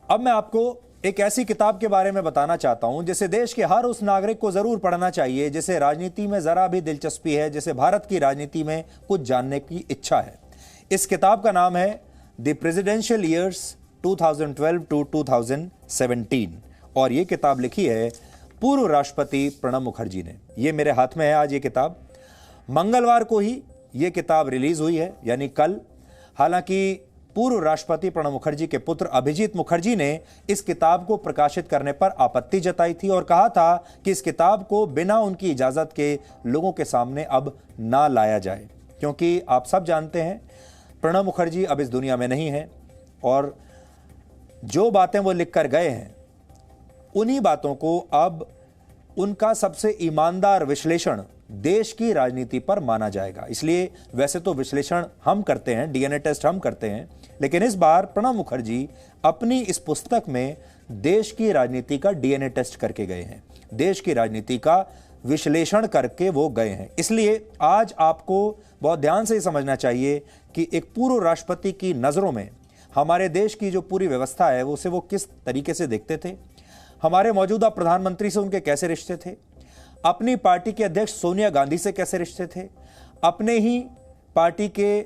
अब मैं आपको एक ऐसी किताब के बारे में बताना चाहता हूं जिसे देश के हर उस नागरिक को जरूर पढ़ना चाहिए जिसे राजनीति में जरा भी दिलचस्पी है, जिसे भारत की राजनीति में कुछ जानने की इच्छा है। इस किताब का नाम है द प्रेसिडेंशियल ईयर्स 2012 टू 2017 और ये किताब लिखी है पूर्व राष्ट्रपति प्रणब मुखर्जी ने। ये मेरे हाथ में है आज ये किताब। मंगलवार को ही ये किताब रिलीज हुई है, यानी कल। हालांकि पूर्व राष्ट्रपति प्रणब मुखर्जी के पुत्र अभिजीत मुखर्जी ने इस किताब को प्रकाशित करने पर आपत्ति जताई थी और कहा था कि इस किताब को बिना उनकी इजाजत के लोगों के सामने अब ना लाया जाए, क्योंकि आप सब जानते हैं प्रणब मुखर्जी अब इस दुनिया में नहीं है और जो बातें वो लिख कर गए हैं उन्हीं बातों को अब उनका सबसे ईमानदार विश्लेषण देश की राजनीति पर माना जाएगा। इसलिए वैसे तो विश्लेषण हम करते हैं, डीएनए टेस्ट हम करते हैं, लेकिन इस बार प्रणब मुखर्जी अपनी इस पुस्तक में देश की राजनीति का डीएनए टेस्ट करके गए हैं, देश की राजनीति का विश्लेषण करके वो गए हैं। इसलिए आज आपको बहुत ध्यान से समझना चाहिए कि एक पूर्व राष्ट्रपति की नजरों में हमारे देश की जो पूरी व्यवस्था है उसे वो किस तरीके से देखते थे, हमारे मौजूदा प्रधानमंत्री से उनके कैसे रिश्ते थे, अपनी पार्टी के अध्यक्ष सोनिया गांधी से कैसे रिश्ते थे, अपने ही पार्टी के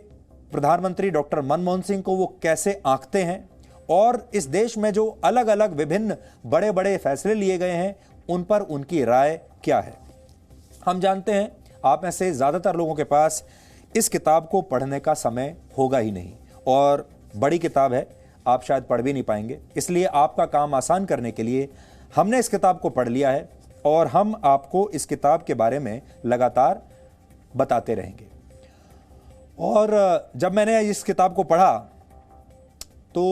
प्रधानमंत्री डॉक्टर मनमोहन सिंह को वो कैसे आंकते हैं और इस देश में जो अलग अलग विभिन्न बड़े बड़े फैसले लिए गए हैं उन पर उनकी राय क्या है। हम जानते हैं आप में से ज़्यादातर लोगों के पास इस किताब को पढ़ने का समय होगा ही नहीं और बड़ी किताब है, आप शायद पढ़ भी नहीं पाएंगे। इसलिए आपका काम आसान करने के लिए हमने इस किताब को पढ़ लिया है और हम आपको इस किताब के बारे में लगातार बताते रहेंगे। और जब मैंने इस किताब को पढ़ा तो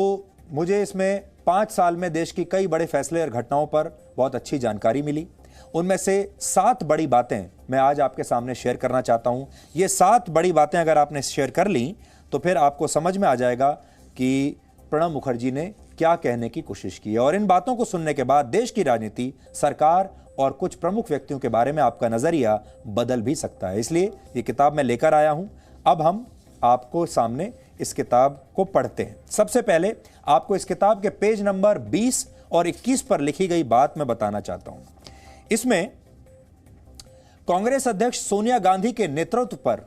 मुझे इसमें 5 साल में देश की कई बड़े फैसले और घटनाओं पर बहुत अच्छी जानकारी मिली। उनमें से 7 बड़ी बातें मैं आज आपके सामने शेयर करना चाहता हूं। ये 7 बड़ी बातें अगर आपने शेयर कर ली तो फिर आपको समझ में आ जाएगा कि प्रणब मुखर्जी ने क्या कहने की कोशिश की है और इन बातों को सुनने के बाद देश की राजनीति, सरकार और कुछ प्रमुख व्यक्तियों के बारे में आपका नजरिया बदल भी सकता है। इसलिए ये किताब मैं लेकर आया हूं। अब हम आपको सामने इस किताब को पढ़ते हैं। सबसे पहले आपको इस किताब के पेज नंबर 20 और 21 पर लिखी गई बात मैं बताना चाहता हूं। इसमें कांग्रेस अध्यक्ष सोनिया गांधी के नेतृत्व पर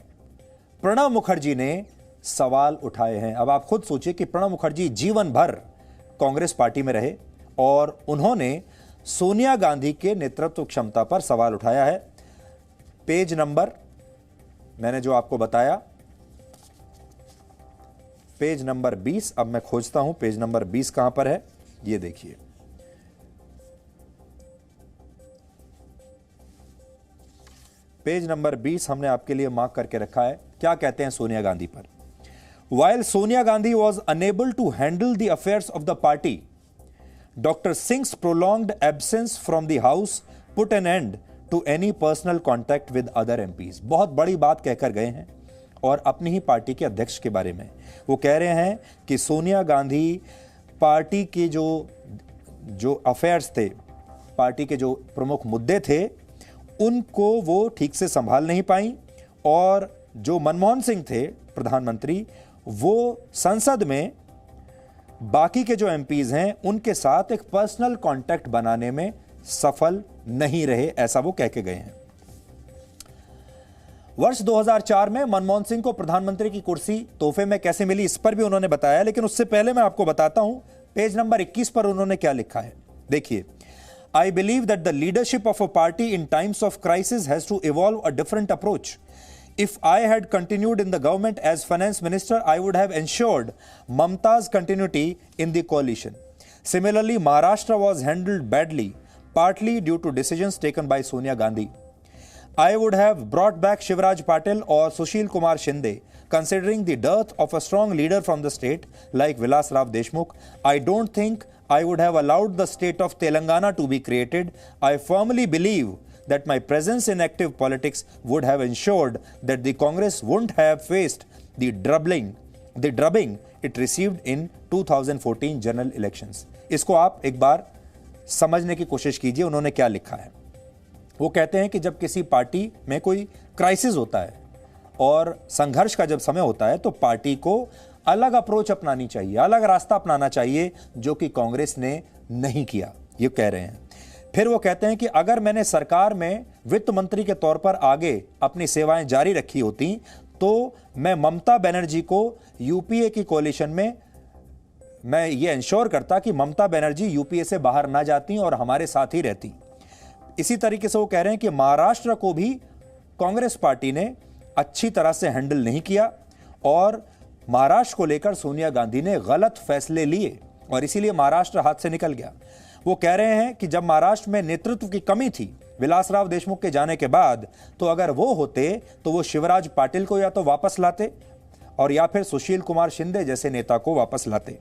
प्रणब मुखर्जी ने सवाल उठाए हैं। अब आप खुद सोचिए कि प्रणब मुखर्जी जीवन भर कांग्रेस पार्टी में रहे और उन्होंने सोनिया गांधी के नेतृत्व क्षमता पर सवाल उठाया है। पेज नंबर मैंने जो आपको बताया, पेज नंबर 20। अब मैं खोजता हूं पेज नंबर 20 कहां पर है, ये देखिए। पेज नंबर 20 हमने आपके लिए मार्क करके रखा है। क्या कहते हैं सोनिया गांधी पर? While Sonia Gandhi was unable to handle the affairs of the party, Dr. Singh's prolonged absence from the house put an end to any personal contact with other MPs. बहुत बड़ी बात कहकर गए हैं और अपनी ही पार्टी के अध्यक्ष के बारे में वो कह रहे हैं कि सोनिया गांधी पार्टी के जो अफेयर्स थे, पार्टी के जो प्रमुख मुद्दे थे, उनको वो ठीक से संभाल नहीं पाई और जो मनमोहन सिंह थे प्रधानमंत्री, वो संसद में बाकी के जो एमपीज हैं उनके साथ एक पर्सनल कांटेक्ट बनाने में सफल नहीं रहे, ऐसा वो कह के गए हैं। वर्ष 2004 में मनमोहन सिंह को प्रधानमंत्री की कुर्सी तोहफे में कैसे मिली इस पर भी उन्होंने बताया, लेकिन उससे पहले मैं आपको बताता हूं पेज नंबर 21 पर उन्होंने क्या लिखा है। देखिए, I believe that the leadership of a party in times of crisis has to evolve a different approach. If I had continued in the government as finance minister, I would have ensured Mamta's continuity in the coalition. Similarly, Maharashtra was handled badly, partly due to decisions taken by Sonia Gandhi. I would have brought back Shivraj Patil or Sushil Kumar Shinde, considering the dearth of a strong leader from the state like Vilas Rao Deshmukh. I don't think I would have allowed the state of Telangana to be created. I firmly believe that my presence in active politics would have ensured that the Congress wouldn't have faced the drubbing it received in 2014 general elections. इसको आप एक बार समझने की कोशिश कीजिए उन्होंने क्या लिखा है। वो कहते हैं कि जब किसी पार्टी में कोई क्राइसिस होता है और संघर्ष का जब समय होता है तो पार्टी को अलग अप्रोच अपनानी चाहिए, अलग रास्ता अपनाना चाहिए, जो कि कांग्रेस ने नहीं किया, ये कह रहे हैं। फिर वो कहते हैं कि अगर मैंने सरकार में वित्त मंत्री के तौर पर आगे अपनी सेवाएं जारी रखी होती तो मैं ममता बनर्जी को यूपीए की कोalition में मैं ये इंश्योर करता कि ममता बनर्जी यूपीए से बाहर ना जाती और हमारे साथ ही रहती। इसी तरीके से वो कह रहे हैं कि महाराष्ट्र को भी कांग्रेस पार्टी ने अच्छी तरह से हैंडल नहीं किया और महाराष्ट्र को लेकर सोनिया गांधी ने गलत फैसले लिए और इसीलिए महाराष्ट्र हाथ से निकल गया। वो कह रहे हैं कि जब महाराष्ट्र में नेतृत्व की कमी थी विलासराव देशमुख के जाने के बाद, तो अगर वो होते तो वो शिवराज पाटिल को या तो वापस लाते और या फिर सुशील कुमार शिंदे जैसे नेता को वापस लाते।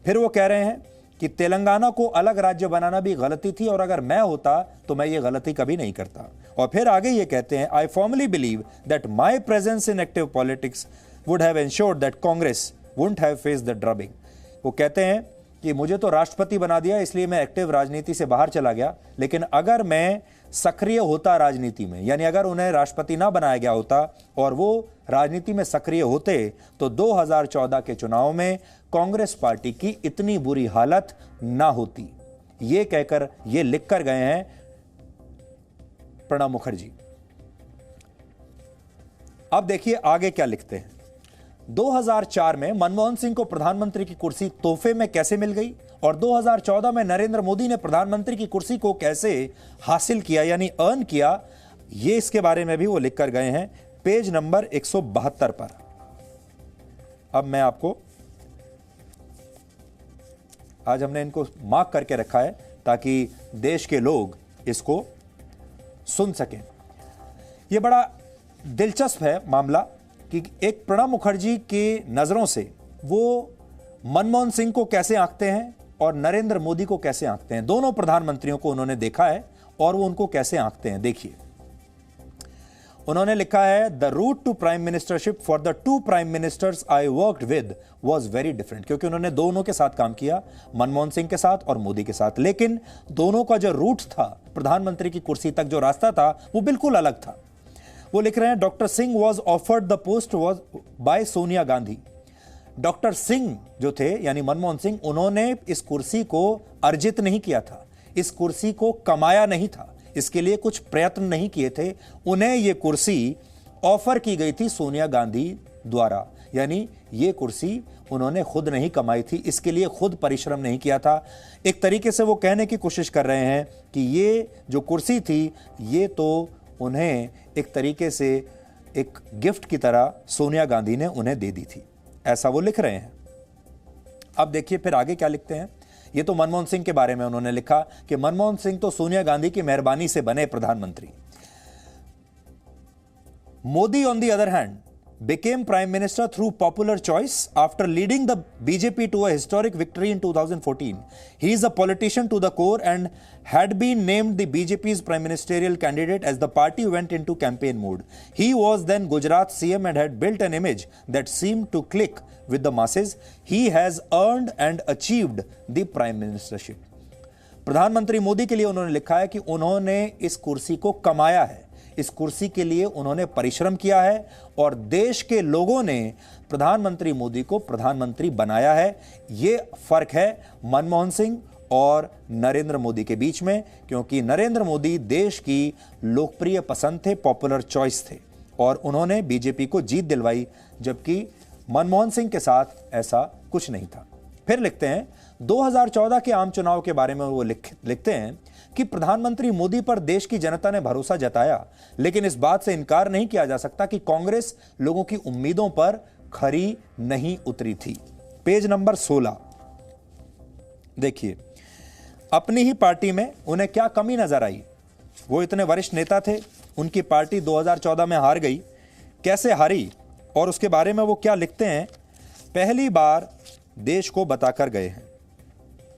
फिर वो कह रहे हैं कि तेलंगाना को अलग राज्य बनाना भी गलती थी और अगर मैं होता तो मैं ये गलती कभी नहीं करता। और फिर आगे ये कहते हैं, I formally believe that my presence in active politics would have ensured that Congress wouldn't have faced the drubbing. वो कहते हैं कि मुझे तो राष्ट्रपति बना दिया इसलिए मैं एक्टिव राजनीति से बाहर चला गया, लेकिन अगर मैं सक्रिय होता राजनीति में, यानी अगर उन्हें राष्ट्रपति ना बनाया गया होता और वो राजनीति में सक्रिय होते तो 2014 के चुनाव में कांग्रेस पार्टी की इतनी बुरी हालत ना होती। ये कहकर ये लिखकर गए हैं प्रणब मुखर्जी। अब देखिए आगे क्या लिखते हैं। 2004 में मनमोहन सिंह को प्रधानमंत्री की कुर्सी तोहफे में कैसे मिल गई और 2014 में नरेंद्र मोदी ने प्रधानमंत्री की कुर्सी को कैसे हासिल किया यानी अर्न किया, ये इसके बारे में भी वो लिखकर गए हैं पेज नंबर 172 पर। अब मैं आपको, आज हमने इनको मार्क करके रखा है ताकि देश के लोग इसको सुन सकें। यह बड़ा दिलचस्प है मामला कि एक प्रणब मुखर्जी के नजरों से वो मनमोहन सिंह को कैसे आंकते हैं और नरेंद्र मोदी को कैसे आंकते हैं। दोनों प्रधानमंत्रियों को उन्होंने देखा है और वो उनको कैसे आंकते हैं। देखिए उन्होंने लिखा है, the route to prime ministership for the two prime ministers I worked with was very different. क्योंकि उन्होंने दोनों के साथ काम किया, मनमोहन सिंह के साथ और मोदी के साथ, लेकिन दोनों का जो रूट था प्रधानमंत्री की कुर्सी तक जो रास्ता था वो बिल्कुल अलग था। वो लिख रहे हैं, doctor Singh was offered the post was by Sonia Gandhi. Doctor Singh जो थे यानी मनमोहन सिंह, उन्होंने इस कुर्सी को अर्जित नहीं किया था, इस कुर्सी को कमाया नहीं था, इसके लिए कुछ प्रयत्न नहीं किए थे। उन्हें यह कुर्सी ऑफर की गई थी सोनिया गांधी द्वारा, यानी ये कुर्सी उन्होंने खुद नहीं कमाई थी, इसके लिए खुद परिश्रम नहीं किया था। एक तरीके से वो कहने की कोशिश कर रहे हैं कि ये जो कुर्सी थी ये तो उन्हें एक तरीके से एक गिफ्ट की तरह सोनिया गांधी ने उन्हें दे दी थी, ऐसा वो लिख रहे हैं। अब देखिए फिर आगे क्या लिखते हैं। ये तो मनमोहन सिंह के बारे में उन्होंने लिखा कि मनमोहन सिंह तो सोनिया गांधी की मेहरबानी से बने प्रधानमंत्री। Modi on the other hand became prime minister through popular choice after leading the BJP to a historic victory in 2014. He is a politician to the core and had been named the BJP's prime ministerial candidate as the party went into campaign mode. He was then Gujarat CM and had built an image that seemed to click with the masses. He has earned and achieved the prime ministership. प्रधानमंत्री मोदी के लिए उन्होंने लिखा है कि उन्होंने इस कुर्सी को कमाया है, इस कुर्सी के लिए उन्होंने परिश्रम किया है और देश के लोगों ने प्रधानमंत्री मोदी को प्रधानमंत्री बनाया है। ये फर्क है मनमोहन सिंह और नरेंद्र मोदी के बीच में, क्योंकि नरेंद्र मोदी देश की लोकप्रिय पसंद थे, पॉपुलर चॉइस थे और उन्होंने बीजेपी को जीत दिलवाई, जबकि मनमोहन सिंह के साथ ऐसा कुछ नहीं था। फिर लिखते हैं 2014 के आम चुनाव के बारे में वो लिखते हैं कि प्रधानमंत्री मोदी पर देश की जनता ने भरोसा जताया, लेकिन इस बात से इनकार नहीं किया जा सकता कि कांग्रेस लोगों की उम्मीदों पर खरी नहीं उतरी थी। पेज नंबर 16 देखिए, अपनी ही पार्टी में उन्हें क्या कमी नजर आई। वो इतने वरिष्ठ नेता थे, उनकी पार्टी 2014 में हार गई, कैसे हारी और उसके बारे में वो क्या लिखते हैं, पहली बार देश को बताकर गए हैं।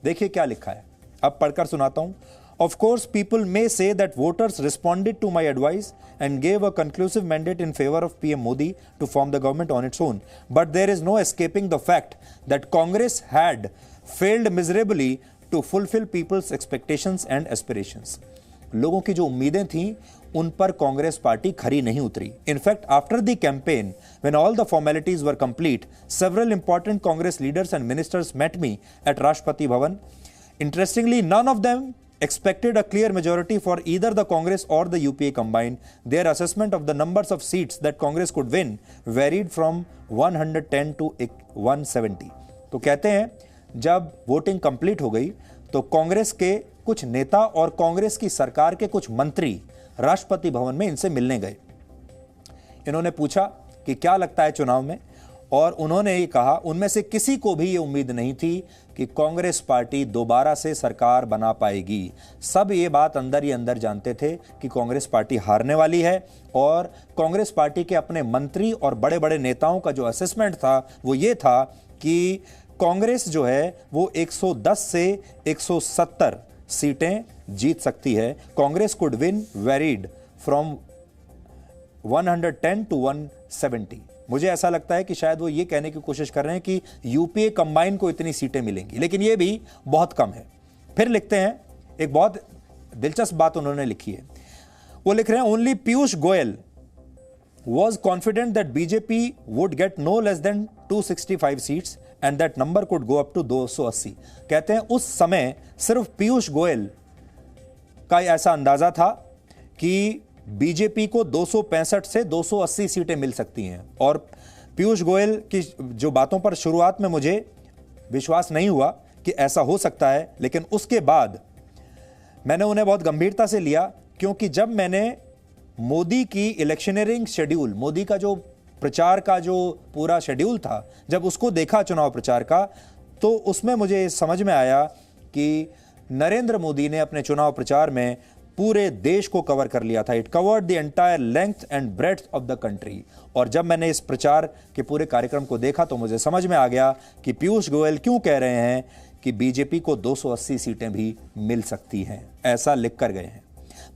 देखिए क्या लिखा है, अब पढ़कर सुनाता हूं। Of course, people may say that voters responded to my advice and gave a conclusive mandate in favor of PM Modi to form the government on its own. But there is no escaping the fact that Congress had failed miserably to fulfill people's expectations and aspirations. लोगों की जो उम्मीदें थीं उन पर Congress party खरी नहीं उतरी। In fact after the campaign when all the formalities were completed, several important Congress leaders and ministers met me at Rashtrapati Bhavan. Interestingly, none of them expected a clear majority for either the Congress or the UPA combined. Their assessment of the numbers of seats that Congress could win varied from 110 to 170. तो कहते हैं जब voting complete हो गई तो कांग्रेस के कुछ नेता और कांग्रेस की सरकार के कुछ मंत्री राष्ट्रपति भवन में इनसे मिलने गए। इन्होंने पूछा कि क्या लगता है चुनाव में, और उन्होंने ये कहा उनमें से किसी को भी ये उम्मीद नहीं थी कि कांग्रेस पार्टी दोबारा से सरकार बना पाएगी। सब ये बात अंदर ही अंदर जानते थे कि कांग्रेस पार्टी हारने वाली है, और कांग्रेस पार्टी के अपने मंत्री और बड़े बड़े नेताओं का जो असेसमेंट था वो ये था कि कांग्रेस जो है वो 110 से 170 सीटें जीत सकती है। Congress could win varied from 110 to 170। मुझे ऐसा लगता है कि शायद वो ये कहने की कोशिश कर रहे हैं कि यूपीए कंबाइन को इतनी सीटें मिलेंगी, लेकिन ये भी बहुत कम है। फिर लिखते हैं, एक बहुत दिलचस्प बात उन्होंने लिखी है। वो लिख रहे हैं only Piyush Goyal was confident that BJP would get no less than 265 seats and that number could go up to 280। कहते हैं उस समय सिर्फ पीयूष गोयल का ऐसा अंदाजा था कि बीजेपी को 265 से 280 सीटें मिल सकती हैं, और पीयूष गोयल की जो बातों पर शुरुआत में मुझे विश्वास नहीं हुआ कि ऐसा हो सकता है, लेकिन उसके बाद मैंने उन्हें बहुत गंभीरता से लिया, क्योंकि जब मैंने मोदी की इलेक्शनरिंग शेड्यूल, मोदी का जो प्रचार का जो पूरा शेड्यूल था, जब उसको देखा चुनाव प्रचार का, तो उसमें मुझे समझ में आया कि नरेंद्र मोदी ने अपने चुनाव प्रचार में पूरे देश को कवर कर लिया था। It covered the entire length and breadth of the country. और जब मैंने इस प्रचार के पूरे कार्यक्रम को देखा तो मुझे समझ में आ गया कि पीयूष गोयल क्यों कह रहे हैं कि बीजेपी को 280 सीटें भी मिल सकती हैं। ऐसा लिख कर गए हैं।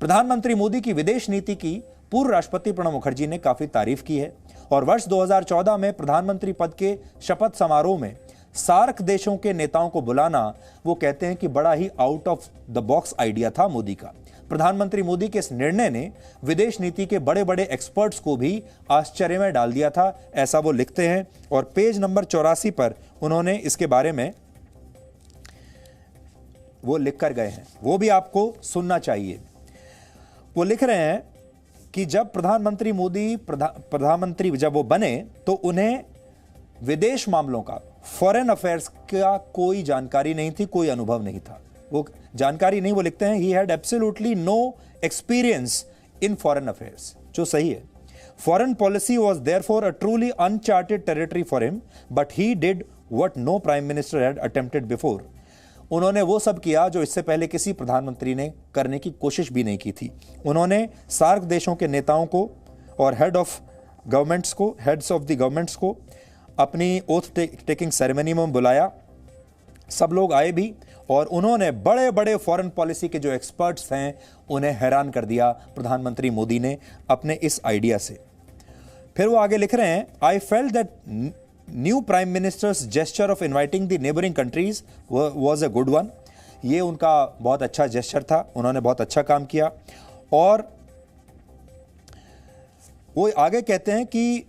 प्रधानमंत्री मोदी की विदेश नीति की पूर्व राष्ट्रपति प्रणब मुखर्जी ने काफी तारीफ की है, और वर्ष 2014 में प्रधानमंत्री पद के शपथ समारोह में सार्क देशों के नेताओं को बुलाना, वो कहते हैं कि बड़ा ही out of the box idea था मोदी का। प्रधानमंत्री मोदी के इस निर्णय ने विदेश नीति के बड़े बड़े एक्सपर्ट्स को भी आश्चर्य में डाल दिया था, ऐसा वो लिखते हैं। और पेज नंबर 84 पर उन्होंने इसके बारे में वो लिख कर गए हैं, वो भी आपको सुनना चाहिए। वो लिख रहे हैं कि जब प्रधानमंत्री मोदी प्रधानमंत्री जब वो बने तो उन्हें विदेश मामलों का, फॉरेन अफेयर्स का कोई जानकारी नहीं थी, कोई अनुभव नहीं था। वो जानकारी नहीं, वो लिखते हैं he had absolutely no experience in foreign affairs, जो सही है। Foreign policy was therefore a truly uncharted territory for him, but he did what no prime minister had attempted before. उन्होंने वो सब किया जो इससे पहले किसी प्रधानमंत्री ने करने की कोशिश भी नहीं की थी। उन्होंने सार्क देशों के नेताओं को और हेड्स ऑफ द गवर्नमेंट्स को अपनी ओथ टेकिंग सेरेमनी में बुलाया। सब लोग आए भी, और उन्होंने बड़े बड़े फॉरेन पॉलिसी के जो एक्सपर्ट्स हैं उन्हें हैरान कर दिया प्रधानमंत्री मोदी ने अपने इस आइडिया से। फिर वो आगे लिख रहे हैं, I felt that new prime ministers gesture of inviting the neighbouring countries was a good one. ये उनका बहुत अच्छा जेस्चर था, उन्होंने बहुत अच्छा काम किया। और वो आगे कहते हैं कि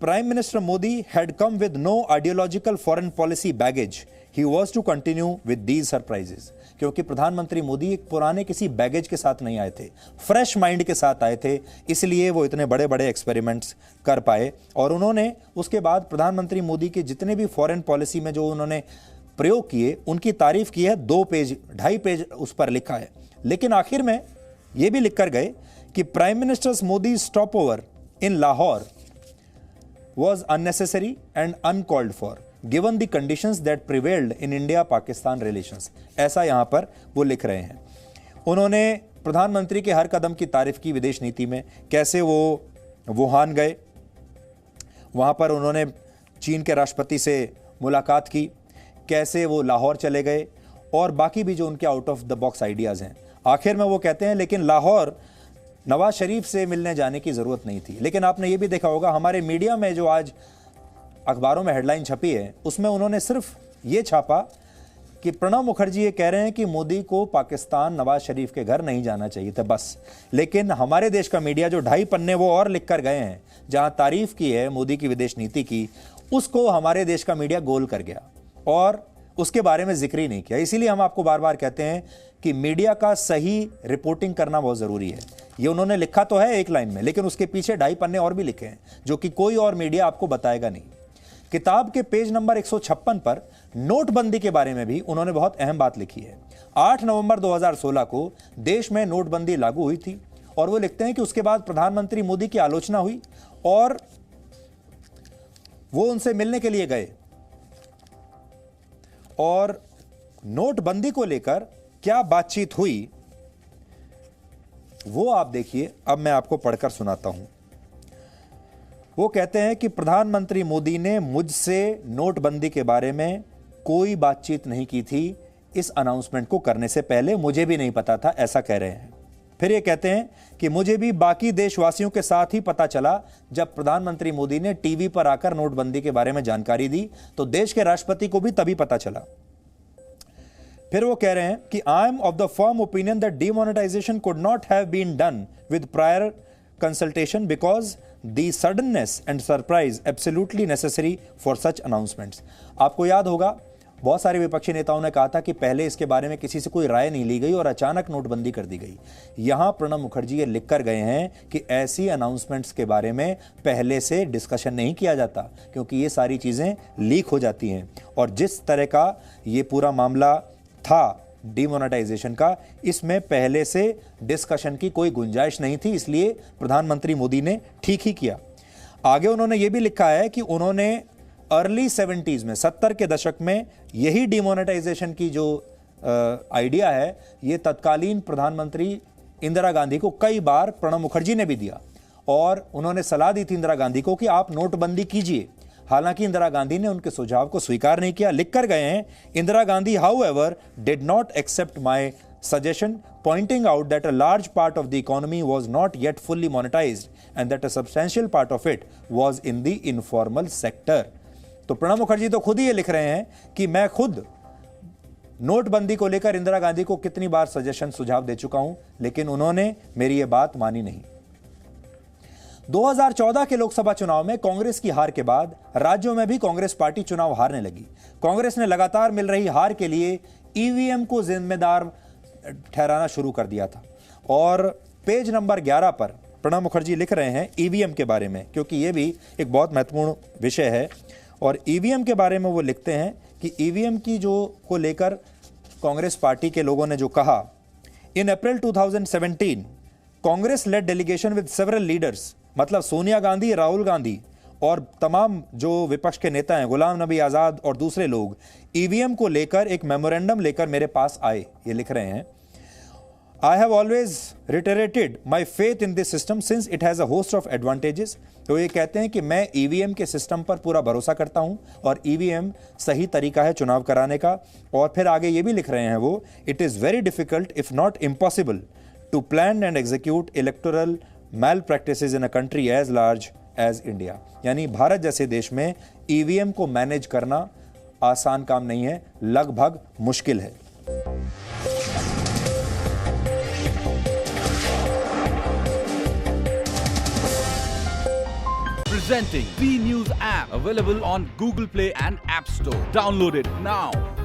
prime minister Modi had come with no ideological foreign policy baggage, he was to continue with these surprises. क्योंकि प्रधानमंत्री मोदी एक पुराने किसी बैगेज के साथ नहीं आए थे, फ्रेश माइंड के साथ आए थे, इसलिए वो इतने बड़े बड़े एक्सपेरिमेंट्स कर पाए। और उन्होंने उसके बाद प्रधानमंत्री मोदी के जितने भी फॉरेन पॉलिसी में जो उन्होंने प्रयोग किए उनकी तारीफ की है। 2.5 पेज उस पर लिखा है। लेकिन आखिर में ये भी लिख कर गए कि prime minister Modi stop over in Lahore was unnecessary and uncalled for given the conditions that prevailed in India-Pakistan relations। ऐसा यहां पर वो लिख रहे हैं। उन्होंने प्रधानमंत्री के हर कदम की तारीफ की विदेश नीति में, कैसे वो वुहान गए, वहां पर उन्होंने चीन के राष्ट्रपति से मुलाकात की, कैसे वो लाहौर चले गए, और बाकी भी जो उनके out of the box ideas हैं। आखिर में वो कहते हैं लेकिन लाहौर नवाज शरीफ से मिलने जाने की ज़रूरत नहीं थी। लेकिन आपने ये भी देखा होगा हमारे मीडिया में जो आज अखबारों में हेडलाइन छपी है, उसमें उन्होंने सिर्फ ये छापा कि प्रणब मुखर्जी ये कह रहे हैं कि मोदी को पाकिस्तान नवाज शरीफ के घर नहीं जाना चाहिए था बस, लेकिन हमारे देश का मीडिया जो 2.5 पन्ने वो और लिख कर गए हैं जहां तारीफ की है मोदी की विदेश नीति की, उसको हमारे देश का मीडिया गोल कर गया और उसके बारे में जिक्र ही नहीं किया। इसीलिए हम आपको बार बार कहते हैं कि मीडिया का सही रिपोर्टिंग करना बहुत जरूरी है। ये उन्होंने लिखा तो है एक लाइन में, लेकिन उसके पीछे 2.5 पन्ने और भी लिखे हैं जो कि कोई और मीडिया आपको बताएगा नहीं। किताब के पेज नंबर 156 पर नोटबंदी के बारे में भी उन्होंने बहुत अहम बात लिखी है। 8 नवंबर 2016 को देश में नोटबंदी लागू हुई थी और वो लिखते हैं कि उसके बाद प्रधानमंत्री मोदी की आलोचना हुई और वो उनसे मिलने के लिए गए और नोटबंदी को लेकर क्या बातचीत हुई वो आप देखिए। अब मैं आपको पढ़कर सुनाता हूं। वो कहते हैं कि प्रधानमंत्री मोदी ने मुझसे नोटबंदी के बारे में कोई बातचीत नहीं की थी। इस अनाउंसमेंट को करने से पहले मुझे भी नहीं पता था, ऐसा कह रहे हैं। फिर ये कहते हैं कि मुझे भी बाकी देशवासियों के साथ ही पता चला जब प्रधानमंत्री मोदी ने टीवी पर आकर नोटबंदी के बारे में जानकारी दी, तो देश के राष्ट्रपति को भी तभी पता चला। फिर वो कह रहे हैं कि I am of the firm opinion that demonetization could not have been done with prior consultation because the suddenness and surprise absolutely necessary for such announcements. आपको याद होगा बहुत सारे विपक्षी नेताओं ने कहा था कि पहले इसके बारे में किसी से कोई राय नहीं ली गई और अचानक नोटबंदी कर दी गई। यहां प्रणब मुखर्जी ये लिख कर गए हैं कि ऐसी अनाउंसमेंट्स के बारे में पहले से डिस्कशन नहीं किया जाता, क्योंकि ये सारी चीजें लीक हो जाती हैं। और जिस तरह का ये पूरा मामला था डिमोनेटाइजेशन का, इसमें पहले से डिस्कशन की कोई गुंजाइश नहीं थी, इसलिए प्रधानमंत्री मोदी ने ठीक ही किया। आगे उन्होंने ये भी लिखा है कि उन्होंने अर्ली 70s में, 70 के दशक में यही डिमोनेटाइजेशन की जो आइडिया है, ये तत्कालीन प्रधानमंत्री इंदिरा गांधी को कई बार प्रणब मुखर्जी ने भी दिया और उन्होंने सलाह दी थी इंदिरा गांधी को कि आप नोटबंदी कीजिए। हालांकि इंदिरा गांधी ने उनके सुझाव को स्वीकार नहीं किया। लिख कर गए हैं, Indira Gandhi however did not accept my suggestion, pointing out that a large part of the economy was not yet fully monetized and that a substantial part of it was in the informal sector। तो प्रणब मुखर्जी तो खुद ही ये लिख रहे हैं कि मैं खुद नोटबंदी को लेकर इंदिरा गांधी को कितनी बार सजेशन सुझाव दे चुका हूं, लेकिन उन्होंने मेरी ये बात मानी नहीं। 2014 के लोकसभा चुनाव में कांग्रेस की हार के बाद राज्यों में भी कांग्रेस पार्टी चुनाव हारने लगी। कांग्रेस ने लगातार मिल रही हार के लिए ईवीएम को जिम्मेदार ठहराना शुरू कर दिया था। और पेज नंबर 11 पर प्रणब मुखर्जी लिख रहे हैं ईवीएम के बारे में, क्योंकि यह भी एक बहुत महत्वपूर्ण विषय है। और ईवीएम के बारे में वो लिखते हैं कि ईवीएम की जो को लेकर कांग्रेस पार्टी के लोगों ने जो कहा, in April 2017 Congress led delegation with several leaders, मतलब सोनिया गांधी, राहुल गांधी और तमाम जो विपक्ष के नेता हैं, गुलाम नबी आजाद और दूसरे लोग, ईवीएम को लेकर एक मेमोरेंडम लेकर मेरे पास आए। ये लिख रहे हैं, I have always reiterated my faith in this system since it has a host of advantages. तो ये कहते हैं कि मैं ईवीएम के सिस्टम पर पूरा भरोसा करता हूं और ईवीएम सही तरीका है चुनाव कराने का। और फिर आगे ये भी लिख रहे हैं वो, it is very difficult if not impossible to plan and execute electoral malpractices in a country as large as India. यानी भारत जैसे देश में ईवीएम को मैनेज करना आसान काम नहीं है, लगभग मुश्किल है। Presenting B News app, available on Google Play and App Store. Download it now.